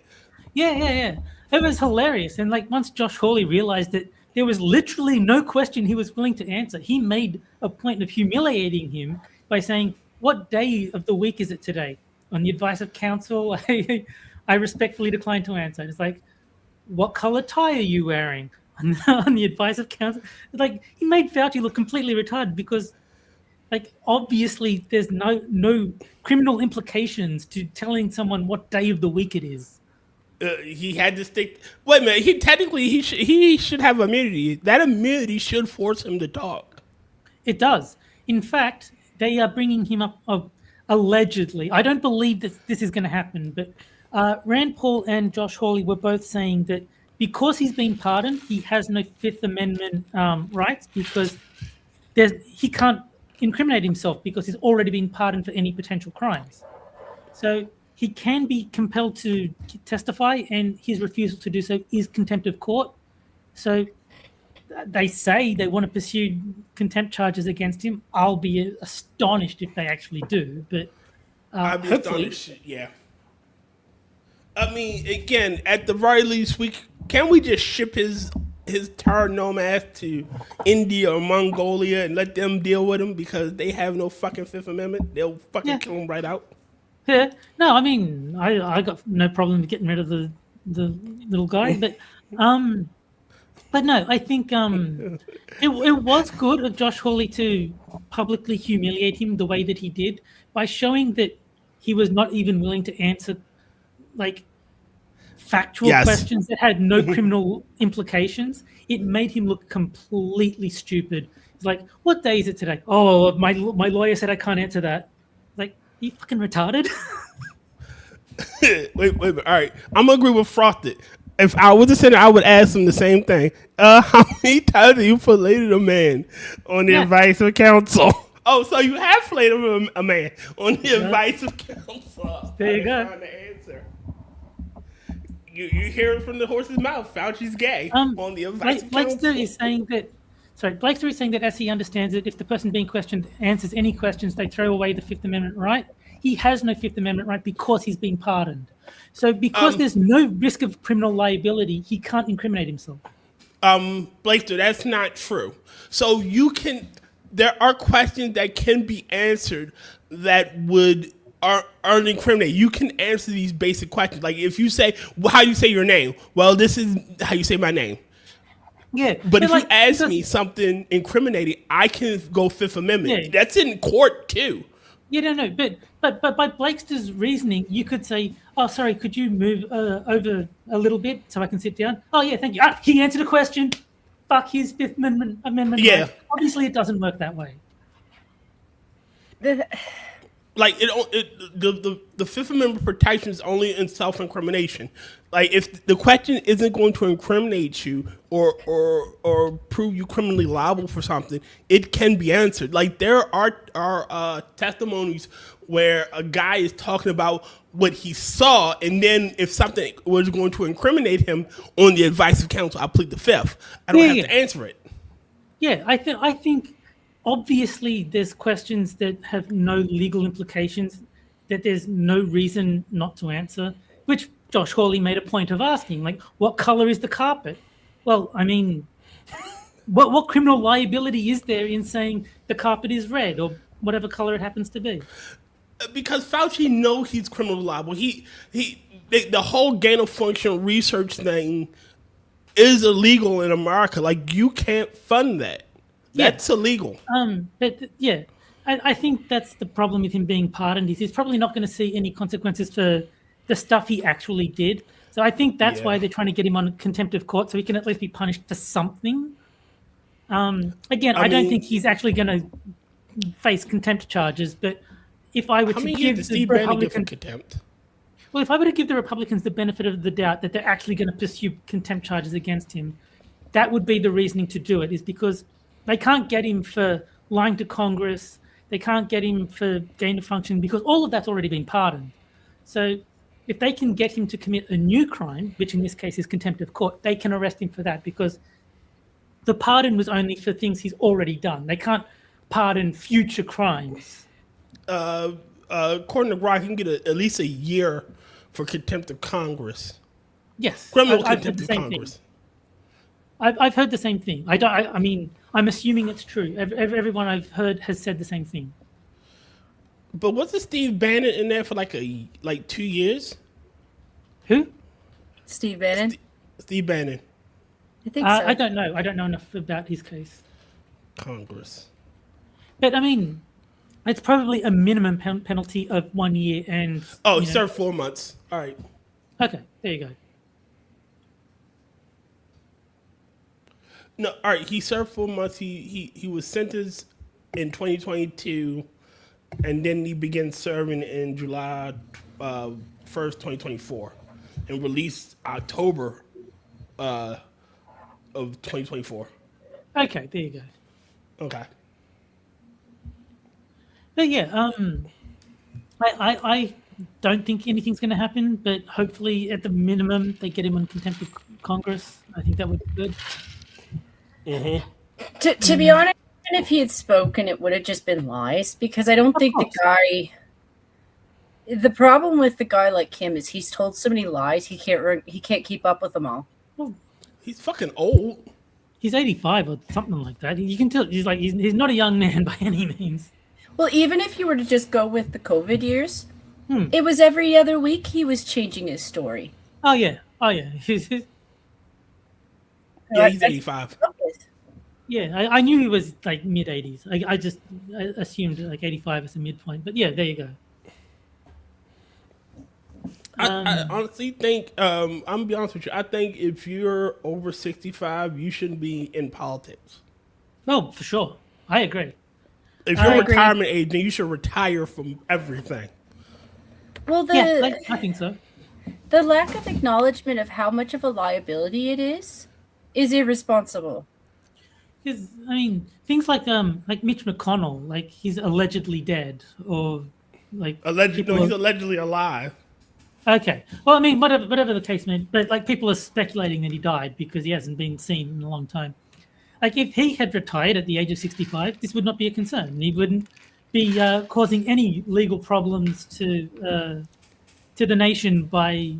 Yeah. It was hilarious. And like once Josh Hawley realized that there was literally no question he was willing to answer, he made a point of humiliating him by saying, "What day of the week is it today? On the advice of counsel, I respectfully decline to answer." It's like, "What color tie are you wearing?" On the advice of counsel. Like, he made Fauci look completely retarded because, like, obviously there's no criminal implications to telling someone what day of the week it is. He had to stick. Wait a minute. He should have immunity. That immunity should force him to talk. It does. In fact, they are bringing him up allegedly. I don't believe that this is going to happen, but Rand Paul and Josh Hawley were both saying that because he's been pardoned, he has no Fifth Amendment rights because he can't incriminate himself because he's already been pardoned for any potential crimes. So he can be compelled to testify, and his refusal to do so is contempt of court. So they say they want to pursue contempt charges against him. I'll be astonished if they actually do, but I'd be hopefully, astonished. Yeah. I mean, again, at the very least, can we just ship his terror gnome ass to India or Mongolia and let them deal with him because they have no fucking Fifth Amendment? They'll fucking kill him right out. Yeah. No, I mean, I got no problem getting rid of the little guy, but no, I think it was good of Josh Hawley to publicly humiliate him the way that he did by showing that he was not even willing to answer like factual questions that had no criminal implications. It made him look completely stupid. It's like, "What day is it today?" "Oh, my lawyer said I can't answer that." Like, are you fucking retarded? wait. All right, I'm gonna agree with Frosted. If I was a senator, I would ask him the same thing. How many times have you filleted a man on the advice of counsel? Oh, so you have filleted a man on the advice of counsel. There you go. The answer. You hear it from the horse's mouth. Fauci's gay on the advice of counsel. Blackster is saying that as he understands it, if the person being questioned answers any questions, they throw away the Fifth Amendment right. He has no Fifth Amendment right because he's been pardoned. So because there's no risk of criminal liability, he can't incriminate himself. Blaster, that's not true. So there are questions that can be answered that aren't incriminating. You can answer these basic questions. Like if you say, "Well, how do you say your name?" Well, this is how you say my name. Yeah. But if you ask me something incriminating, I can go Fifth Amendment. Yeah. That's in court too. Yeah, no. But by Blakester's reasoning, you could say, "Oh, sorry, could you move over a little bit so I can sit down?" "Oh, yeah, thank you." He answered a question. Fuck his Fifth Amendment. Yeah. Right. Obviously, it doesn't work that way. Like the Fifth Amendment protection is only in self-incrimination. Like if the question isn't going to incriminate you or prove you criminally liable for something, it can be answered. Like there are testimonies where a guy is talking about what he saw, and then if something was going to incriminate him on the advice of counsel, I plead the Fifth. I don't have to answer it. Yeah, I think. Obviously, there's questions that have no legal implications that there's no reason not to answer, which Josh Hawley made a point of asking, like, "What color is the carpet?" Well, I mean, what criminal liability is there in saying the carpet is red or whatever color it happens to be? Because Fauci knows he's criminally liable. The whole gain of function research thing is illegal in America. Like, you can't fund that. That's illegal. But yeah, I think that's the problem with him being pardoned. He's probably not going to see any consequences for the stuff he actually did. So I think that's why they're trying to get him on contempt of court, so he can at least be punished for something. Again, I don't think he's actually going to face contempt charges, but if I were How to many years give did the Steve Bannon get for Republicans, contempt? well, if I were to give the Republicans the benefit of the doubt that they're actually going to pursue contempt charges against him, that would be the reasoning to do it, is because they can't get him for lying to Congress. They can't get him for gain of function because all of that's already been pardoned. So if they can get him to commit a new crime, which in this case is contempt of court, they can arrest him for that because the pardon was only for things he's already done. They can't pardon future crimes. According to Rock, you can get at least a year for contempt of Congress. Yes, Criminal I've heard contempt the of same Congress. thing. I've heard the same thing. I mean, I'm assuming it's true. Everyone I've heard has said the same thing. But wasn't Steve Bannon in there for like 2 years? Who? Steve Bannon. Steve Bannon, I think so. I don't know. I don't know enough about his case. Congress. But I mean, it's probably a minimum penalty of 1 year and. Oh, he served 4 months. All right. Okay, there you go. No, all right. He served 4 months. He was sentenced in 2022, and then he began serving in July 1st, 2024, and released October of 2024. Okay, there you go. Okay. But yeah, I don't think anything's going to happen, but hopefully at the minimum they get him on contempt of Congress. I think that would be good. To be honest, even if he had spoken, it would have just been lies because I don't think the guy. The problem with the guy like him is he's told so many lies he can't keep up with them all. Well, He's fucking old. he's 85 or something like that. You can tell he's not a young man by any means. Well, even if you were to just go with the COVID years, it was every other week he was changing his story. Oh yeah. Yeah, he's 85. Yeah, I knew he was like mid 80s. I just assumed like 85 as a midpoint. But yeah, there you go. I honestly think, I'm gonna be honest with you. I think if you're over 65, you shouldn't be in politics. Oh, for sure. I agree. If I you're agree. retirement age, then you should retire from everything. Well, Yeah, I think so. the lack of acknowledgement of how much of a liability it is irresponsible. Because I mean, things like Mitch McConnell, like he's allegedly dead, or like Allegedly, no, he's allegedly alive. Okay. Well, I mean, whatever the case may be, but like people are speculating that he died because he hasn't been seen in a long time. Like if he had retired at the age of 65, this would not be a concern. He wouldn't be causing any legal problems to the nation by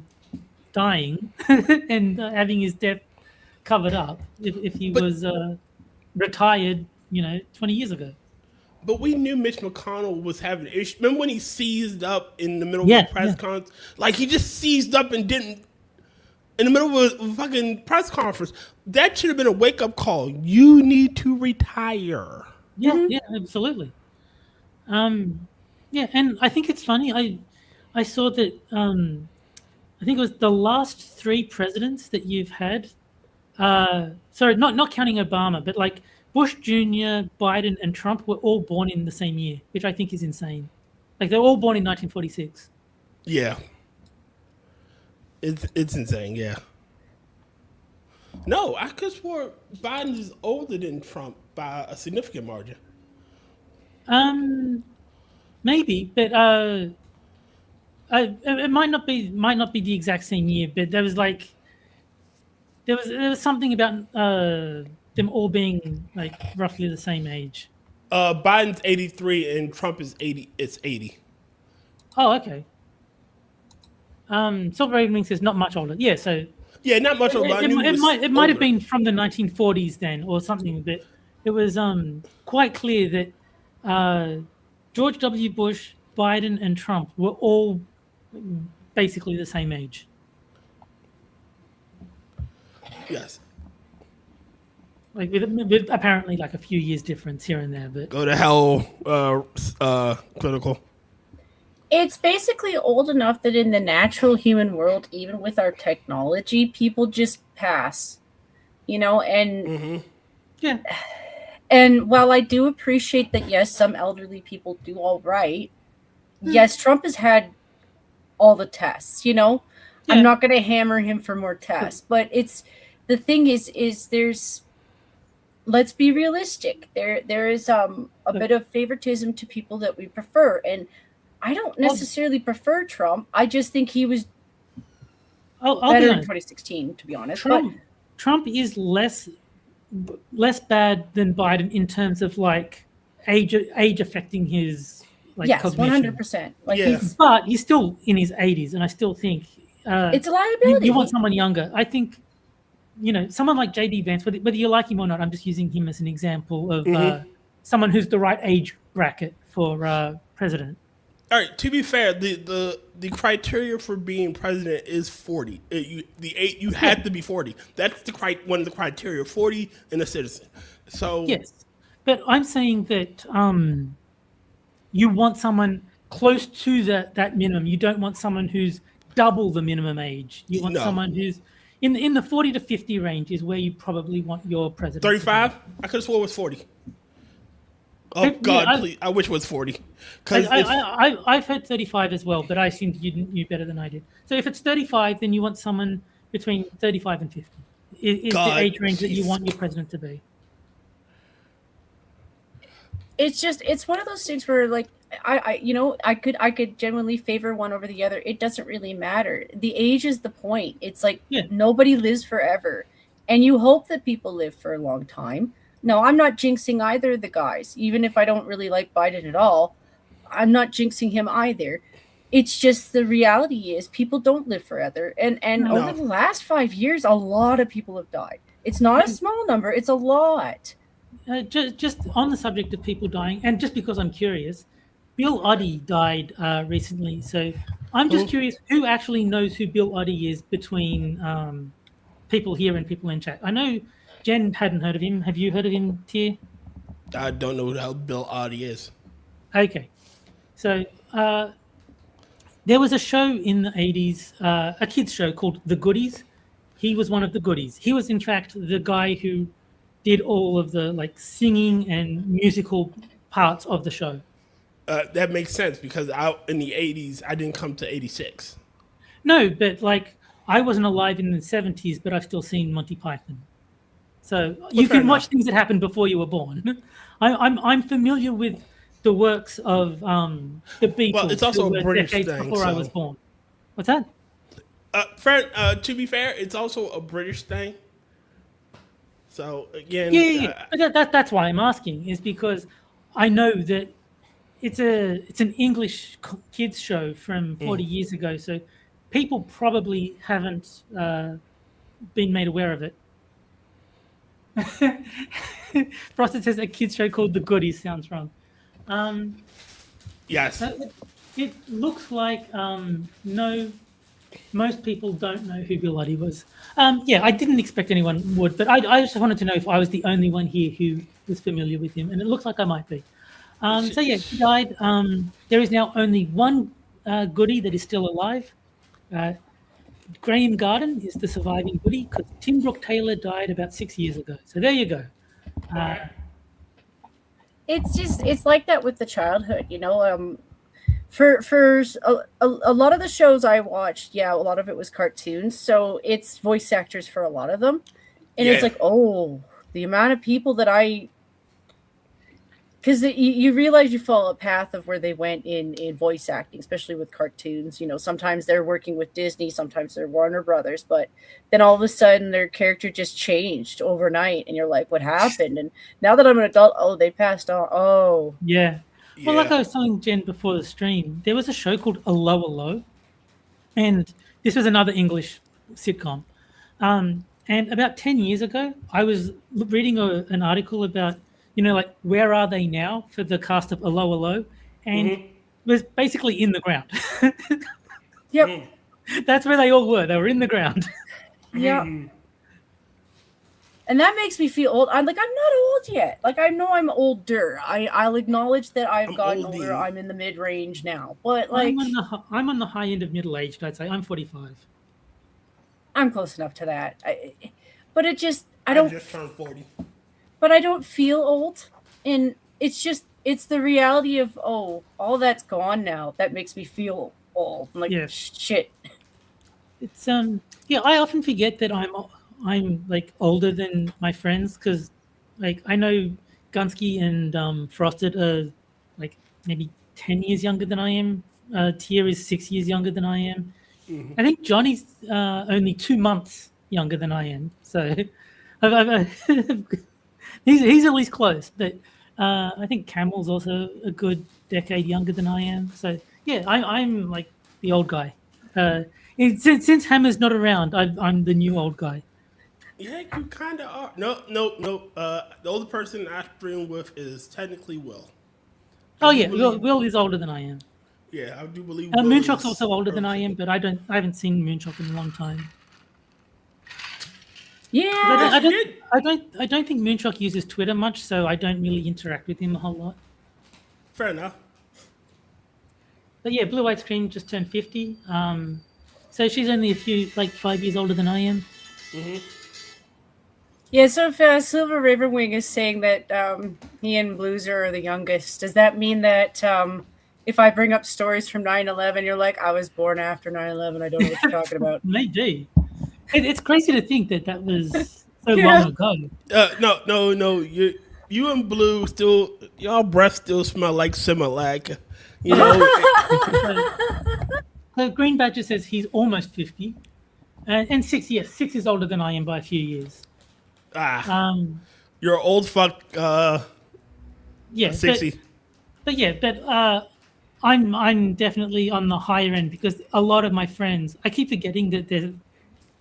dying and having his death covered up if he was retired, 20 years ago. But we knew Mitch McConnell was having issues. Remember when he seized up in the middle of a press conference? Like he just seized up and didn't. In the middle of a fucking press conference. That should have been a wake-up call. You need to retire. Yeah, yeah, absolutely. Yeah, and I think it's funny. I saw that. I think it was the last 3 presidents that you've had. Sorry, not counting Obama, but like Bush Jr., Biden, and Trump were all born in the same year, which I think is insane. Like they're all born in 1946. Yeah. It's insane, yeah. No, I could swear Biden is older than Trump by a significant margin. Maybe, but it might not be the exact same year, but there was something about them all being like roughly the same age. Biden's 83 and Trump is 80. It's 80. Oh, okay. Silver Evening says not much older. Yeah, so Yeah, not much older. it might have been from the 1940s then, or something. But it was quite clear that George W. Bush, Biden, and Trump were all basically the same age. Yes. Like with apparently like a few years difference here and there, but Go to hell, critical. It's basically old enough that in the natural human world, even with our technology, people just pass, and yeah, And while I do appreciate that, yes, some elderly people do all right. Yes, Trump has had all the tests. Yeah. I'm not going to hammer him for more tests, but it's the thing is there's, let's be realistic. There is a bit of favoritism to people that we prefer, and I don't necessarily prefer Trump. I just think he was I'll better be in honest. 2016, to be honest. Trump is less bad than Biden in terms of like age affecting his like yes, cognition. 100%. Like Yeah. But he's still in his 80s, and I still think it's a liability. you want someone younger. I think someone like JD Vance, whether you like him or not. I'm just using him as an example of someone who's the right age bracket for president. All right. To be fair, the criteria for being president is 40. You have to be 40. That's one of the criteria. 40 and a citizen. So yes, but I'm saying that you want someone close to that minimum. You don't want someone who's double the minimum age. You want someone who's in the 40 to 50 range is where you probably want your president. 35? I could have swore it was 40. Oh God, please! I wish it was 40. I've heard 35 as well, but I assumed you knew better than I did. So if it's 35, then you want someone between 35 and 50. Is the age range that you want your president to be? It's one of those things where like I could genuinely favor one over the other. It doesn't really matter. The age is the point. It's like nobody lives forever, and you hope that people live for a long time. No, I'm not jinxing either of the guys. Even if I don't really like Biden at all, I'm not jinxing him either. It's just the reality is people don't live forever. And over the last 5 years, a lot of people have died. It's not a small number. It's a lot. Just on the subject of people dying, and just because I'm curious, Bill Oddie died recently. So I'm just curious who actually knows who Bill Oddie is between people here and people in chat. I know Jen hadn't heard of him. Have you heard of him, Tier? I don't know how Bill Oddie is. Okay. So there was a show in the 80s, a kids show called The Goodies. He was one of the goodies. He was, in fact, the guy who did all of the like singing and musical parts of the show. That makes sense because out in the 80s, I didn't come to 86. No, but like I wasn't alive in the 70s, but I've still seen Monty Python. So you can watch things that happened before you were born. I'm familiar with the works of the Beatles. Well, it's also a British thing. Before I was born. What's that? To be fair, it's also a British thing. So again, That's why I'm asking, is because I know that it's an English kids show from 40 years ago, so people probably haven't been made aware of it. Frosted says a kids show called The Goodies sounds wrong. Yes. It looks like most people don't know who Bill Oddie was. I didn't expect anyone would, but I just wanted to know if I was the only one here who was familiar with him, and it looks like I might be. He died. There is now only one goodie that is still alive. Graham Garden is the surviving goodie because Tim Brooke Taylor died about 6 years ago. So there you go. It's like that with the childhood, For a lot of the shows I watched, a lot of it was cartoons, so it's voice actors for a lot of them, and it's like, the amount of people that because you realize you follow a path of where they went in voice acting, especially with cartoons. Sometimes they're working with Disney, sometimes they're Warner Brothers, but then all of a sudden their character just changed overnight, and you're like, what happened? And now that I'm an adult, they passed on. Yeah. Well, like I was telling Jen before the stream, there was a show called Allo Allo, and this was another English sitcom. And about 10 years ago, I was reading an article about, where are they now for the cast of Allo Allo, and it was basically in the ground. Yep. That's where they all were. They were in the ground. Yeah. And that makes me feel old. I'm not old yet. Like, I know I'm older. I'll acknowledge that I've gotten older. I'm in the mid-range now. But, like... I'm on the high end of middle-aged, I'd say. I'm 45. I'm close enough to that. But it just... I just turned 40. but I don't feel old. And it's the reality of, oh, all that's gone now. That makes me feel old. I'm like, Yes. shit. It's yeah, I often forget that I'm like older than my friends because like I know Gunsky and Frosted are like maybe 10 years younger than I am. Tier is 6 years younger than I am. I think Johnny's only 2 months younger than I am. So he's at least close. But I think Camel's also a good decade younger than I am. So yeah, I'm like the old guy. Since Hammer's not around, I'm the new old guy. Yeah, you kind of are. No. The older person I stream with is technically Will. Oh yeah, Will is older than I am. Yeah, I do believe Will Moonshock's is also older than I perfect. am, but I haven't seen Moonshock in a long time. Yeah. I don't think Moonshock uses Twitter much, so I don't really interact with him a whole lot. Fair enough. But yeah, Blue White Scream just turned 50. So she's only 5 years older than I am. Yeah, so if Silver Ravenwing is saying that he and Blueser are the youngest, does that mean that if I bring up stories from 9/11, you're like, I was born after 9/11, I don't know what you're talking about? Maybe. It's crazy to think that was so long ago. No. You and Blue still, y'all breath still smell like Similac. You know. So Green Badger says he's almost 50. And 6 is older than I am by a few years. You're old fuck. Yeah, 60. But I'm definitely on the higher end because a lot of my friends, I keep forgetting that they're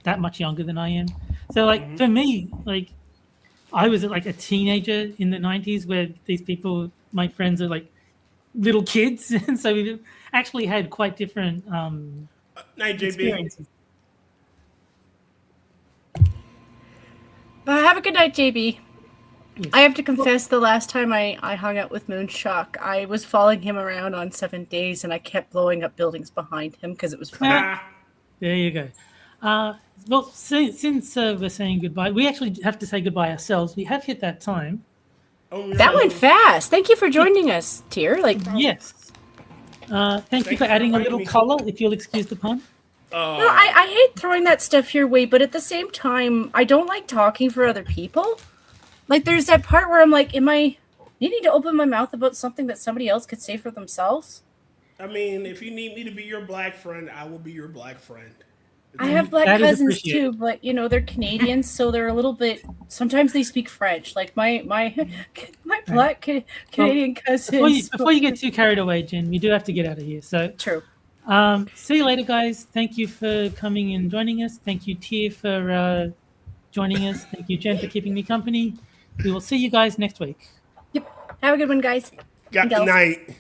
that much younger than I am. So like for me, like I was like a teenager in the 90s where these people, my friends, are like little kids, and so we've actually had quite different Night, JB. experiences. Have a good night, JB. Yes. I have to confess, the last time I hung out with Moonshock, I was following him around on 7 days, and I kept blowing up buildings behind him because it was fun. There you go. Well, since we're saying goodbye, we actually have to say goodbye ourselves. We have hit that time. That went fast. Thank you for joining us, Tier. Yes. Thank you for adding a little color, if you'll excuse the pun. No, I hate throwing that stuff your way, but at the same time, I don't like talking for other people. Like, there's that part where I'm like, am I needing to open my mouth about something that somebody else could say for themselves? I mean, if you need me to be your black friend, I will be your black friend. I have black That is cousins appreciated. too, but you know they're Canadians, so they're a little bit. Sometimes they speak French. Like my black Canadian cousins. Before you get too carried away, Jen, we do have to get out of here. So True. see you later, guys. Thank you for coming and joining us. Thank you, Tier, for joining us. Thank you, Jen, for keeping me company. We will see you guys next week. Yep. Have a good one, guys. Good night.